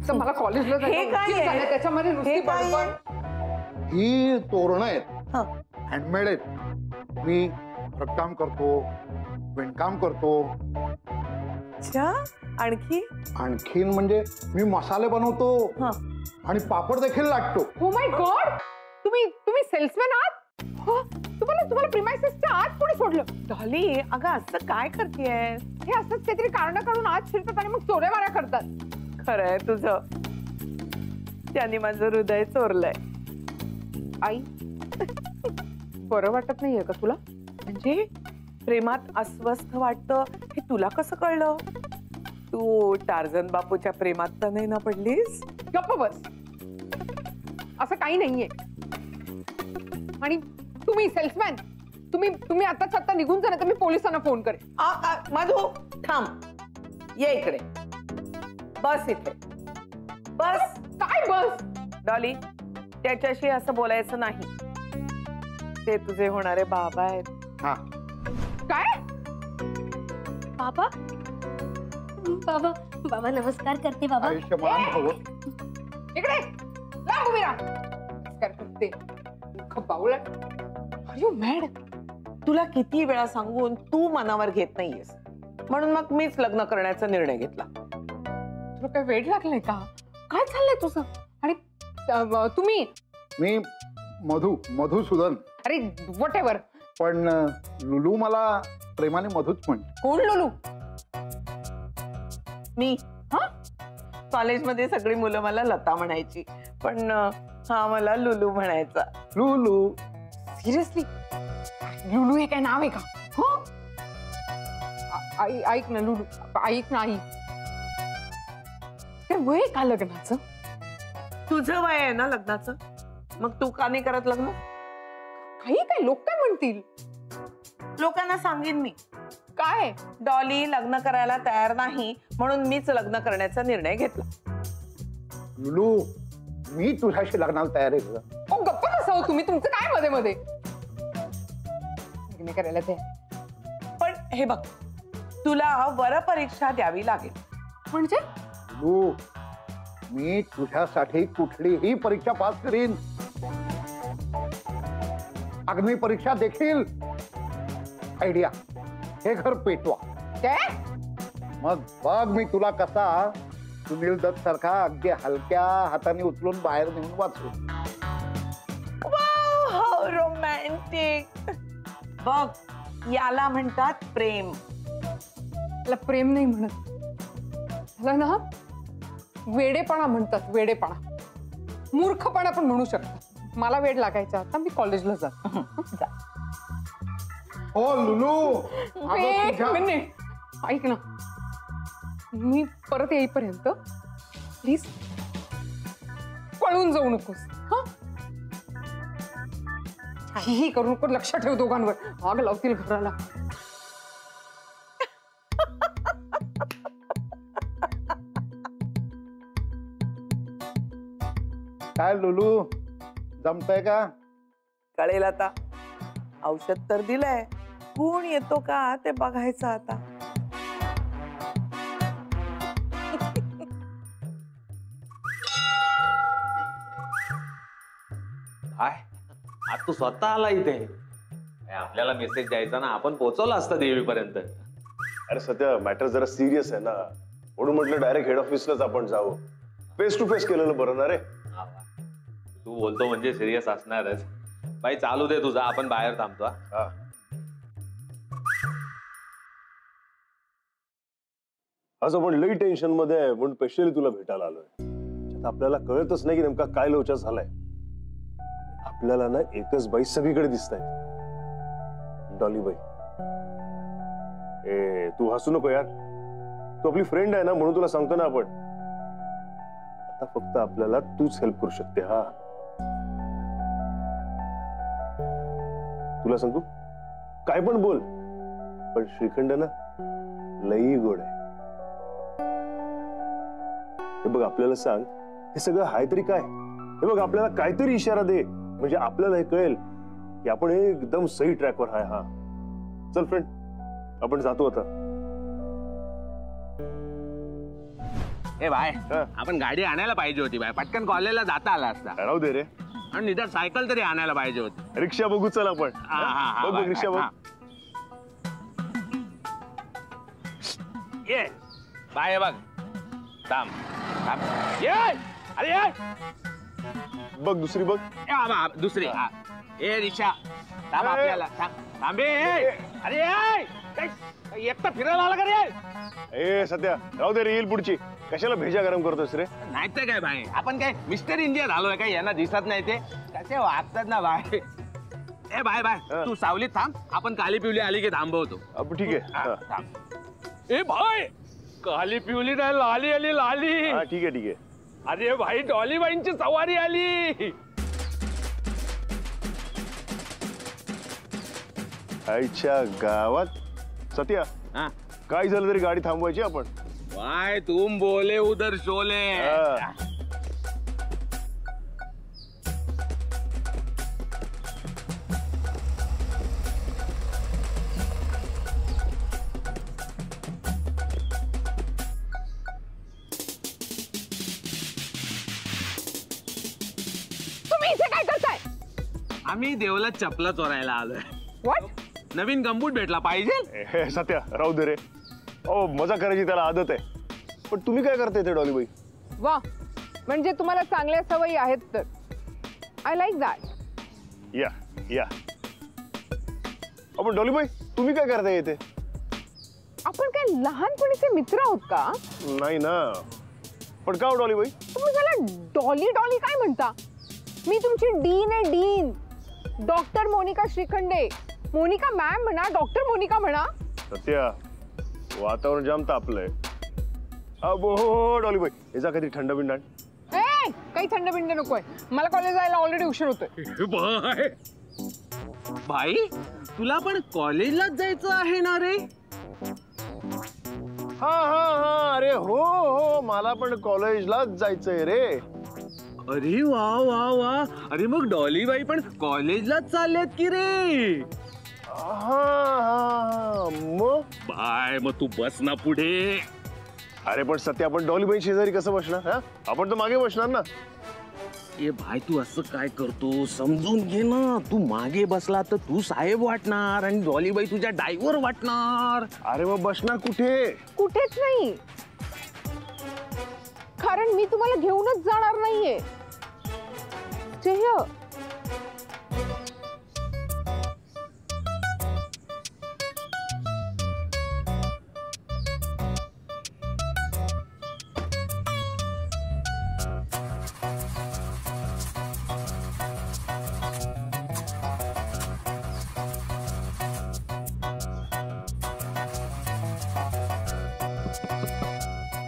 तर मला कॉलेजला जायचं त्याच्यामध्ये नुसती बडबड. ही तोरणं आहेत, हँडमेड आहेत. मी भरतकाम करतो, विणकाम करतो. अच्छा, आणखीन म्हणजे मी मसाले बनवतो आणि पापड देखील लाटतो. ओ माय गॉड, तुम्ही सेल्समॅन आहात? तुम्हाला प्रिमाइसेसच्या आत कोणी सोडलं? डॉली, अगं असं काय करतेयस? हे असंच काहीतरी कारण काढून आत शिरतात आणि मग चोऱ्या माऱ्या करतात. खरंय तुझं, त्याने माझं हृदय चोरलंय. आई, बरं वाटत नाहीये का तुला? म्हणजे प्रेमात अस्वस्थ वाटतं हे तुला कसं कळलं? तू टार्झन बापूच्या प्रेमात तर नाही ना पडलीस? गप्प बस, असं काही नाहीये. आणि तुम्ही सेल्समॅन, तुम्ही आताच आता निघून जा, तर मी पोलिसांना फोन करेन. मधू थांब, ये इकडे, बस इथे बस. काय बस? डॉली, त्याच्याशी असं बोलायचं नाही. ते तुझे होणारे बाबा आहेत. हा काय? बाबा बाबा बाबा नमस्कार करते. बाबा आयुष्यमान भव. इकडे लांब उभी राहा. नमस्कार करते. बावळ, आर यू मॅड? तुला किती वेळा सांगून तू मनावर घेत नाहीयेस, म्हणून मग मीच लग्न करण्याचा निर्णय घेतला. तुला काय वेळ लागलाय का? काय चाललंय तुझं? आणि तुम्ही? मी मधुसूदन. अरे व्हॉट एव्हर. पण लुलू मला प्रेमाने मधुच म्हणते. कोण लुलू? मी. कॉलेजमध्ये सगळी मुलं मला लता म्हणायची, पण हा मला लुलू म्हणायचा. लुलू. सिरियसली? लुलू हे काय नाव आहे का? ऐक ना लुलू, ऐक ना आई, ते वय का लग्नाचं? तुझं वय आहे ना लग्नाचं, मग तू का नाही करत लग्न? काय लोक काय म्हणतील? लोकांना सांगेन मी. काय? डॉली लग्न करायला तयार नाही, म्हणून मीच लग्न करण्याचा निर्णय घेतला. लुलू, मी तुझ्याशी लग्नाला तयार आहे. गप्पा बसा तुम्ही, तुमचं काय मध्ये मध्ये लग्न करायला ते? पण हे बघ, तुला वरपरीक्षा द्यावी लागेल. म्हणजे? लुलू, मी तुझ्यासाठी कुठलीही परीक्षा पास करीन, अग्नि परीक्षा देखील. आयडिया, हे घर पेटवा. काय? मग बघ मी तुला कसा सुनील दत्त सारखा अगदी हलक्या हाताने उचलून बाहेर नेऊन वाचू. Wow, romantic. बघ, याला म्हणतात प्रेम. त्याला प्रेम नाही म्हणत, त्याला ना वेडेपणा म्हणतात. वेडेपणा, मूर्खपणा पण म्हणू शकतात. मला वेड लागायचा, आता मी कॉलेजला जात. हो लुलू, एक मिनिट ऐक ना, मी परत येईपर्यंत प्लीज पळून जाऊ नकोस. ही करू नको, लक्ष ठेव दोघांवर, आग लावतील घराला. काय लुलू, जमतंय का? कळेल आता. औषध तर दिलंय, गुण येतो का ते बघायचं आता. काय आज तू स्वतः आला इथे? आपल्याला मेसेज द्यायचा ना, आपण पोहोचवलं असतं देवीपर्यंत. अरे सध्या मॅटर जरा सिरियस आहे ना, म्हणून म्हटलं डायरेक्ट हेड ऑफिसलाच आपण जाऊ. फेस टू फेस केलेलं बरं ना रे. तू बोलतो म्हणजे सिरियस असणारच. बाई चालू दे तुझा, आपण बाहेर थांबतो. आज आपण लई टेन्शन मध्ये आहे, म्हणून स्पेशली तुला भेटायला आलोय. आपल्याला कळतच नाही की नेमका काय लोचा झालाय. आपल्याला ना एकच बाई सगळीकडे दिसत आहे, डॉली बाई. ए तू हसू नको यार, तू आपली फ्रेंड आहे ना, म्हणून तुला सांगतो ना आपण. आता फक्त आपल्याला तूच हेल्प करू शकते. हा तुला सांगू, काय पण बोल, पण श्रीखंड ना लई गोड आहे. हे बघ, आपल्याला सांग हे सगळं हाय तरी काय. हे बघ, आपल्याला काहीतरी इशारा दे, म्हणजे आपल्याला हे कळेल की आपण एकदम सही ट्रॅकवर आहे. हा चल फ्रेंड, आपण जातो आता. ए बाय हा. आपण गाडी आणायला पाहिजे होती बाय, पटकन कॉलेजला जाता आला असता. राहू दे रे, आणि निदान सायकल तरी आणायला पाहिजे होती. रिक्षा बघू चल आपण. हा, हा, हा, बघ बाय, बघ रिक्षा बाय, बघ. हा. ये बाय, हे बघ. थांब थांब. ये अरे ये. बघ दुसरी बघ. ए, बाबा, दुसरी हा. ए रिक्षा थांब, ए. आपल्याला थांबे. अरे ये. काय एकटा फिरायला आला का रे? ए सत्या राहू दे रे, येईल पुढची. कशाला भेजा गरम करतोस रे? नाही तर काय भाई, आपण काय मिस्टर इंडिया झालोय काय? यांना दिसत नाही ते कसे वागतात ना भाई. ए बाय बाय, हा. तू सावलीत थांब, आपण काली पिवली आली की थांबवतो. ठीक आहे. हा, हा. थांब. ए भाई, काली पिवली नाही, लाली आली, लाली. हा, ठीक आहे ठीक आहे. अरे भाई, डॉलीबाईंची सवारी आली. आईच्या गावात. सत्या हा. काय झालं तरी गाडी थांबवायची आपण. भाई तुम बोले उधर शोले. हा. तुम्ही इथे काय करताय? आम्ही देवला चपला चोरायला आलोय. व्हॉट? नवीन गंबूट भेटला पाहिजे. ए, सत्या राहू दे रे. ओ मजा करायची त्याला आदत आहे. पण तुम्ही काय करताय ते डॉलीबाई? वा, म्हणजे तुम्हाला चांगल्या सवयी आहेत तर. I like that. या या. आपण डॉलीबाई तुम्ही काय करताय इथे? आपण काय लहानपणीचे मित्र आहोत का? नाही ना. पण का हो डॉलीबाई? तुम्ही मला डॉली डॉली काय म्हणता? मी तुमची डीन आहे, dean. Doctor Monika Shrikhande. Monika ma'am म्हणा, डॉक्टर मोनिका म्हणा. सत्या वातावरण जाम तापलंय. हो डॉलीबाई, याचा काहीतरी थंड बिंड आण. ए, काही थंड बिंड नकोय. मला कॉलेज जायला ऑलरेडी उशीर होतोय. भाई भाई, तुला पण कॉलेजलाच जायचं आहे ना रे? हा हा हा. अरे हो हो, मला पण कॉलेजलाच जायचंय रे. अरे वा वा वा. अरे मग डॉलीबाई पण कॉलेजलाच चालल्यात की रे? हा हा. मग बाय, मग तू बस ना पुढे. अरे पण सत्या, आपण डॉलीबाई शेजारी कसं बसणार? हा, आपण तर मागे बसणार ना. ए भाई, तू असं काय करतो? समजून घे ना. तू मागे बसला तर तू साहेब वाटणार आणि डॉलीबाई तुझ्या ड्रायव्हर वाटणार. अरे मग बसणार कुठे? कुठेच नाही, कारण मी तुम्हाला घेऊनच जाणार नाहीये. Stay here.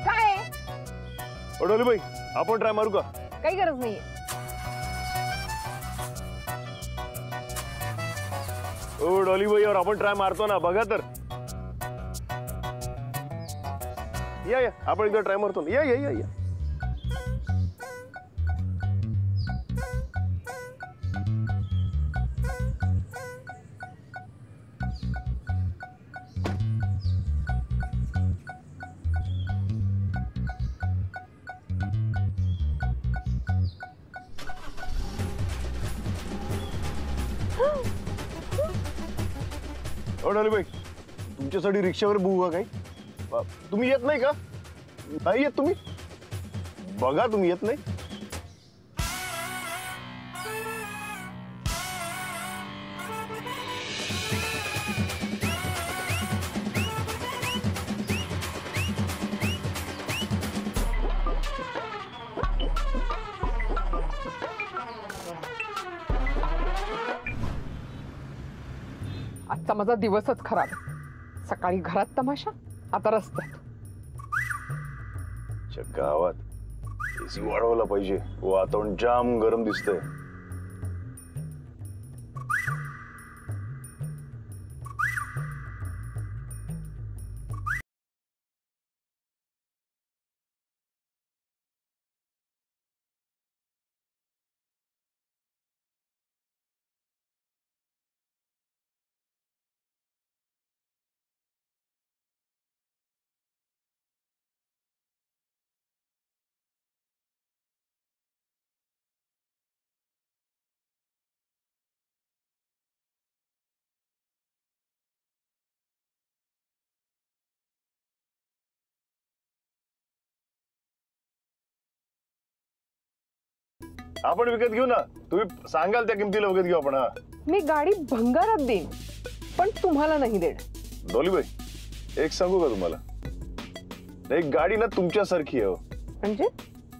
काय? डॉलीबाई आपण ट्राय मारू का? काही गरज नाहीये. ओ डॉलीबाई, और आपण ट्राय मारतो ना, बघा तर. या या, आपण एकदा ट्राय मारतो ना. या या या या. डॉलीबाई, तुमच्यासाठी रिक्षावर बघू का काही? तुम्ही येत नाही का? नाही येत तुम्ही? बघा, तुम्ही येत नाही. आजचा माझा दिवसच खराब आहे. सकाळी घरात तमाशा, आता रस्त्यात. गावात एसी वाढवला पाहिजे. वातावरण जाम गरम दिसतंय. आपण विकत घेऊ ना, तुम्ही सांगाल त्या किमतीला विकत घेऊ आपण. हा मी गाडी भंगारात देईन, पण तुम्हाला नाही देणार. डॉलीबाई एक सांगू का तुम्हाला, एक गाडी ना तुमच्यासारखी आहे. म्हणजे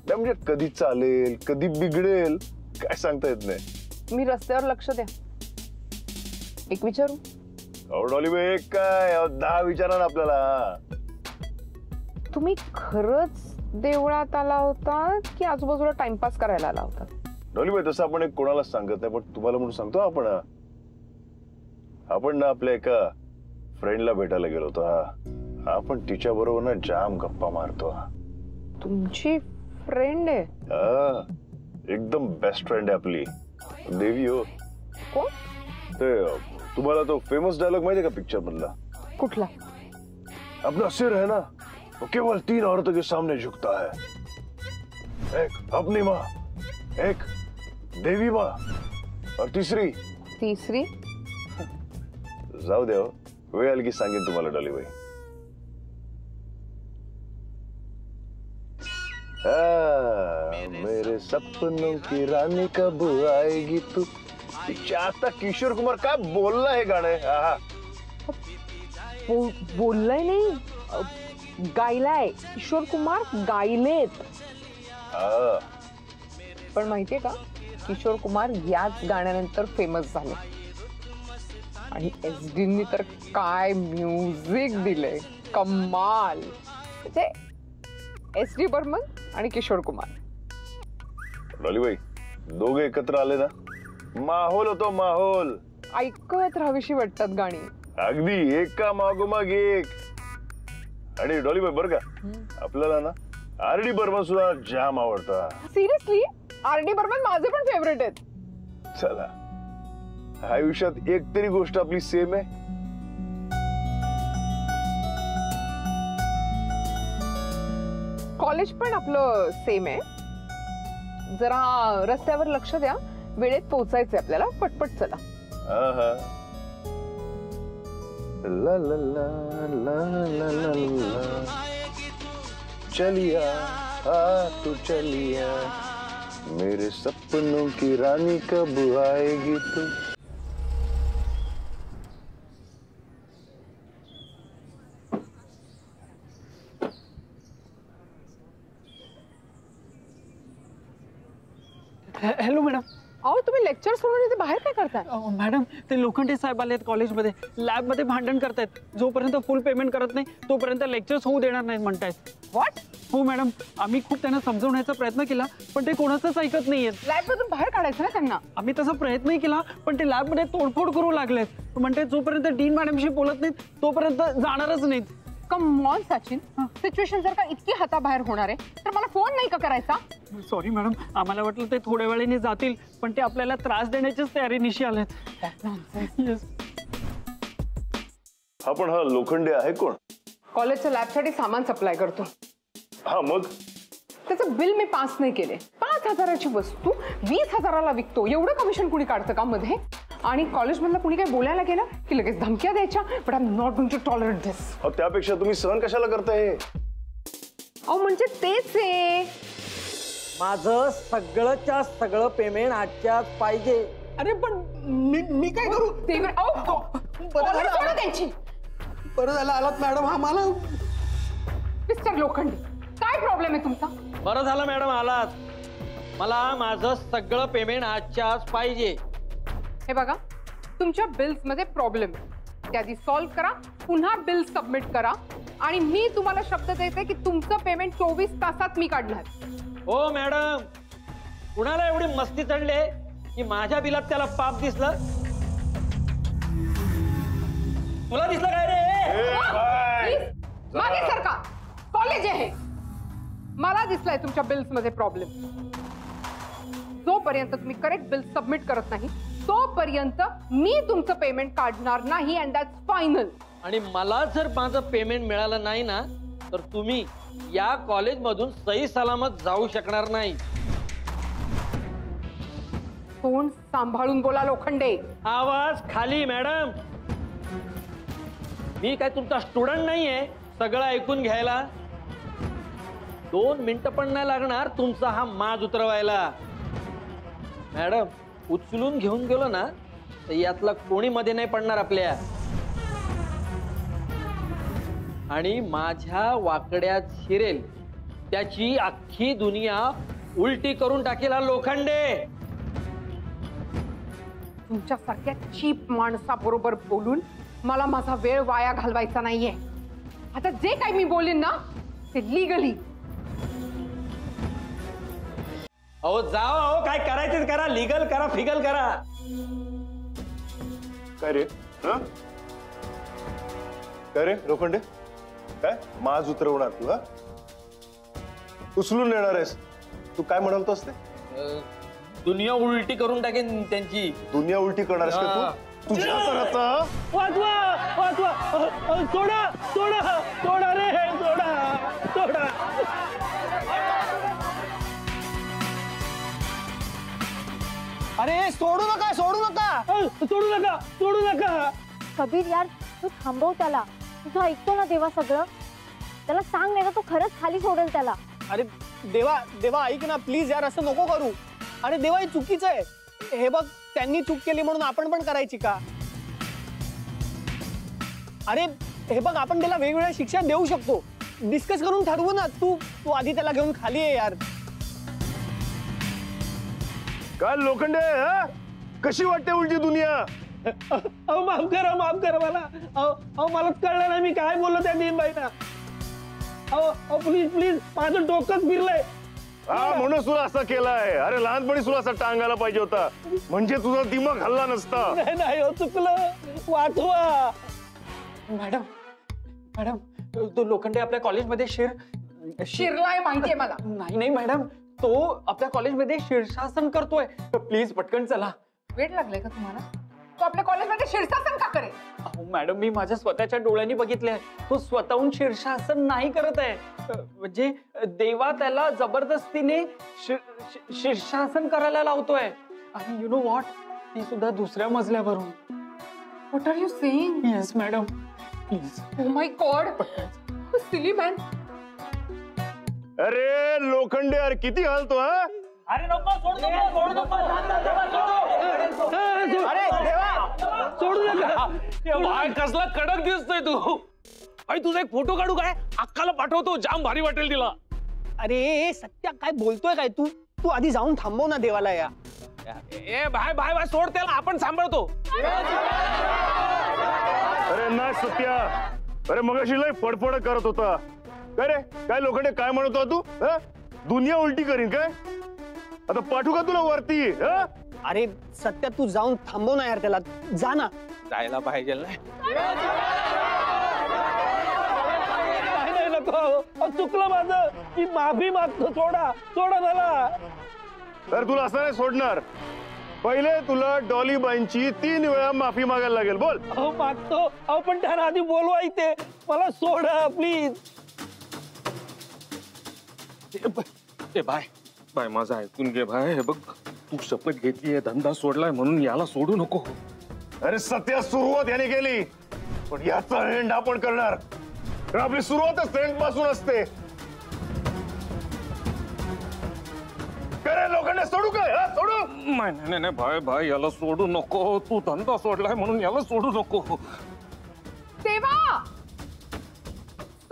म्हणजे कधी चालेल कधी बिघडेल काय सांगता येत नाही. मी रस्त्यावर लक्ष द्या. एक विचारू, अहो डॉलीबाई एक काय, अहो 10 विचारा ना आपल्याला. तुम्ही खरंच देवळात आला होता की आजूबाजूला टाइमपास करायला आला होता? डॉलीबाई तसं आपण एक कोणालाच सांगत नाही, पण तुम्हाला म्हणून सांगतो. आपण ना आपल्या एका फ्रेंडला भेटायला गेलो होतो. आपण तिच्या बरोबर ना जाम गप्पा मारतो. तुमची फ्रेंड आहे? एकदम बेस्ट फ्रेंड आहे आपली, देवी. हो कोण? ते तुम्हाला तो फेमस डायलॉग माहितीये का पिक्चर मधला? कुठला? अपना सिर है ना वो केवल 3 औरतों के सामने झुकता है, एक अपनी माँ, एक देवी माँ और तीसरी तिसरी? जाऊ द्या, वेळ आली की सांगेन तुम्हाला डॉलीबाई. मेरे सपनों की रानी कब आएगी तू. आता किशोर कुमार काय बोलला हे गाणं. बोललाय नाही, गायलाय. किशोर कुमार गायलेत. पण माहितीये का, किशोर कुमार याच गाण्यानंतर फेमस झाले. आणि SD तर काय म्युझिक दिलंय, कमाल. म्हणजे SD बर्मन आणि किशोर कुमार. डॉलीबाई दोघे एकत्र आले ना, माहोल होतो माहोल. ऐकत राहावीशी वाटतात गाणी. अगदी एका मागोमाग एक. आणि डॉलीबाई बरं का, आपल्याला ना RD बर्मन सुद्धा जाम आवडता. सिरियसली? RD बर्मन माझे पण फेवरेट आहेत. चला, आयुष्यात एक तरी गोष्ट आपली सेम आहे. कॉलेज पण आपलं सेम आहे. जरा रस्त्यावर लक्ष द्या, वेळेत पोहोचायचंय आपल्याला. पटपट चला. ला ला ला ला ला ला ला. चलिया तू चलिया, मेरे सपनों की रानी कब आएगी तू. Hello madam. अहो तुम्ही लेक्चर सोडून इथे बाहेर काय करताय? मॅडम ते लोखंडे साहेब आलेत कॉलेजमध्ये, लॅबमध्ये भांडण करतायत. जोपर्यंत फुल पेमेंट करत नाही तोपर्यंत लेक्चर्स होऊ देणार नाहीत म्हणतायत. व्हॉट? हो मॅडम, आम्ही खूप त्यांना समजवण्याचा प्रयत्न केला पण ते कोणाचंच ऐकत नाहीयेत. लॅब मधून बाहेर काढायचं ना त्यांना. आम्ही तसा प्रयत्नही केला पण ते लॅबमध्ये तोडफोड करू लागलेत. म्हणते जोपर्यंत डीन मॅडमशी बोलत नाहीत तोपर्यंत जाणारच नाहीत. कम ऑन सचिन, सिच्युएशन जर का इतकी हाताबाहेर होणार आहे तर मला फोन नाही का करायचा? सॉरी मॅडम, आम्हाला वाटलं ते थोड्या वेळाने जातील पण ते आपल्याला त्रास देण्याचीच तयारीनिशी आलेत. Yes. आपण हा लोखंडे आहे कोण? कॉलेजच्या लॅबसाठी सामान सप्लाय करतो. हा मग त्याचं बिल मी पास नाही केले. 5,000ची वस्तू 20,000ला विकतो. एवढं कमिशन कुणी काढतं का मध्ये? आणि कॉलेजमधलं कुणी काय बोलायला गेलं की लगेच धमक्या द्यायच्या. But I am not going to tolerate this. त्यापेक्षा तुम्ही सहन कशाला करताय? अहो म्हणजे तेच आहे. माझं सगळंच्या सगळं पेमेंट आजच्या आज पाहिजे. अरे पण मी काय करू? त्यांची बरं झालं आलात मॅडम. हा मला मिस्टर लोखंडे, काय प्रॉब्लेम आहे तुमचा? बरं झालं मॅडम आलात. मला माझं सगळं पेमेंट आजच्या आज पाहिजे. हे बघा, तुमच्या बिल्स मध्ये प्रॉब्लेम आहे. ते आधी सॉल्व्ह करा, पुन्हा बिल सबमिट करा. आणि मी तुम्हाला शब्द देते की तुमचं पेमेंट 24 तासात मी काढणार. हो मॅडम, कुणाला एवढी मस्ती चढले की माझ्या बिलात त्याला पाप दिसलं? तुला दिसलं काय रे? प्लीज मागे सरका. कॉलेज आहे. मला दिसलाय तुमच्या बिल्स मध्ये प्रॉब्लेम. जोपर्यंत तुम्ही करेक्ट बिल सबमिट करत नाही तोपर्यंत मी तुमचं पेमेंट काढणार नाही. And that's final. आणि मला जर माझं पेमेंट मिळालं नाही ना तर तुम्ही या कॉलेज मधून सही सलामत जाऊ शकणार नाही. तोंड सांभाळून बोला लोखंडे. आवाज खाली मॅडम. मी काय तुमचा स्टुडंट नाहीये सगळं ऐकून घ्यायला. 2 मिनिटं पण नाही लागणार तुमचा हा माज उतरवायला. मॅडम उचलून घेऊन गेलो ना तर यातला कोणी मध्ये नाही पडणार आपल्या. आणि माझ्या वाकड्यात शिरेल त्याची अख्खी दुनिया उलटी करून टाकेल हा लोखंडे. तुमच्यासारख्या चीप माणसाबरोबर बोलून मला माझा वेळ वाया घालवायचा नाहीये. आता जे काही मी बोलेन ना ते लीगली. अहो जाओ, अहो काय करायचं करा, लिगल करा, फिगल करा. काय रे हा काय रे लोखंडे, काय माज उतरवणार तू? हा उचलून नेणार आहेस तू? काय म्हणालतोस ते? दुनिया उलटी करून टाकेन त्यांची. दुनिया उलटी करणार आहेस का तू? तुझ्या तर आता वाचवा वाचवा, सोडा सोडा सोडा रे, सोडा सोडा. अरे सोडू नका सोडू नका. सोडू नका सोडू नका. कबीर यार तू थांबव त्याला. तुझं ऐकतो ना देवा सगळं. त्याला सांग नाही तर तो खरंच खाली सोडेल त्याला. अरे देवा देवा ऐक ना प्लीज यार, असं नको करू. अरे देवा हे चुकीचं आहे. हे बघ त्यांनी चूक केली म्हणून आपण पण करायची का? अरे हे बघ आपण त्याला वेगवेगळ्या शिक्षा देऊ शकतो. डिस्कस करून ठरवू ना. तू तू आधी त्याला घेऊन खाली ये यार. काय लोखंडे, हा कशी वाटते उलटी दुनिया? अहो माफ करा मला. अहो मला कळलं नाही मी काय बोललो त्या दिनबाईंना. अहो प्लीज प्लीज, माझं डोकंच फिरलंय. हा म्हणून तुला असं केलाय. अरे लहानपणी तुला असा टांगायला पाहिजे होता, म्हणजे तुझा दिमाग हल्ला नसता. नाही हो, चुकलं. वाचवा. मॅडम मॅडम, तो लोखंडे आपल्या कॉलेजमध्ये शिरलाय माहितीये मला. नाही मॅडम, तो आपल्या कॉलेजमध्ये शीर्षासन करतोय. प्लीज पटकन चला. वेळ लागलाय का तुम्हाला? तो आपल्या कॉलेजमध्ये शीर्षासन का करेल? अहो मॅडम, मी माझ्या स्वतःच्या डोळ्यांनी बघितलंय. तो स्वतःहून शीर्षासन नाही करत आहे. म्हणजे देवा त्याला जबरदस्तीने शीर्षासन करायला लावतोय. आणि यु नो व्हॉट, ती सुद्धा दुसऱ्या मजल्यावरून. What are you saying? Yes madam, please. Oh my god, silly man. अरे लोखंडे यार किती हालतो हा? अरे नको, सोडू नका. अरे देवा सोडू नका. भाई कसला कडक दिसतोय तू. भाई तुझा एक फोटो काढू काय? अक्काला पाठवतो, जाम भारी वाटेल तिला. अरे सत्या काय बोलतोय काय तू? तू आधी जाऊन थांबव ना देवाला या. ए भाई भाई भाई सोड त्याला, आपण सांभाळतो. अरे नाही सत्या, अरे मगाशी लय फडफड करत होता. काय रे, काय लोखंडे काय म्हणत होता तू? हा? दुनिया उलटी करीन काय? आता पाठवू का तुला वरती? हा? अरे सत्या तू जाऊन थांबव ना यार त्याला. जा ना. जायला पाहिजे नाही. नाही नको, चुकलं माझं. मी माफी मागतो. सोडा मला. तर तुला असं नाही सोडणार. पहिले तुला डॉली बाईंची 3 वेळा माफी मागायला लागेल. बोल. अहो मागतो. अहो पण त्याला आधी बोलवा इथे. मला सोडा प्लीज. ए भाई भाई माझं ऐकून घे भाई. हे बघ, तू शपथ घेतलीये, धंदा सोडलाय म्हणून याला सोडू नको. अरे सत्या, सुरुवात याने केली, पण याचा एंड आपण करणार. कारण आपली सुरुवातच एंड पासून असते. करे लोकांना सोडू काय? हा सोडू? नाही नाही भाई भाई, याला सोडू नको. तू धंदा सोडलाय म्हणून याला सोडू नको. देवा,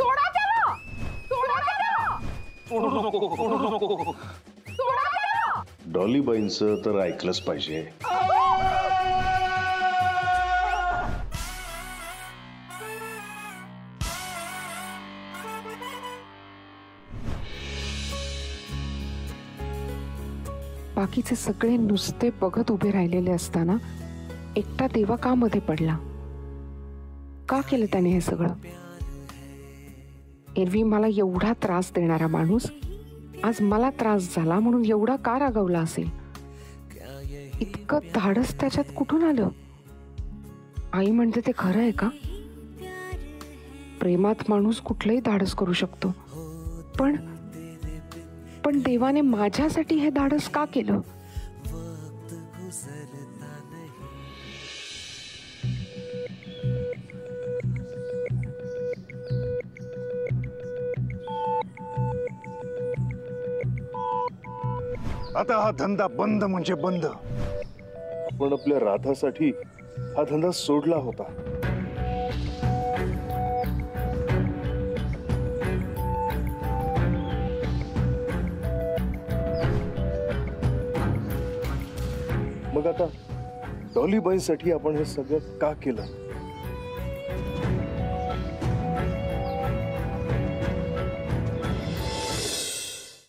सोडा त्याला. सोडा त्याला. सोडू नको, सोडू नको. सोडा त्याला. डॉली बाईंचं तर ऐकलंच पाहिजे. बाकीचे सगळे नुसते बघत उभे राहिलेले असताना एकटा देवा का मध्ये पडला? का केलं त्याने हे सगळं? एरवी मला एवढा त्रास देणारा माणूस आज मला त्रास झाला म्हणून एवढा का रागवला असेल? इतकं धाडस त्याच्यात कुठून आलं? आई म्हणते ते खरं आहे का? प्रेमात माणूस कुठलंही धाडस करू शकतो, पण देवाने माझ्यासाठी हे धाडस का केलं? आता हा धंदा बंद म्हणजे बंद. आपण आपल्या राधासाठी हा धंदा सोडला होता. मग आता डॉलीबाईसाठी आपण हे सगळं का केलं?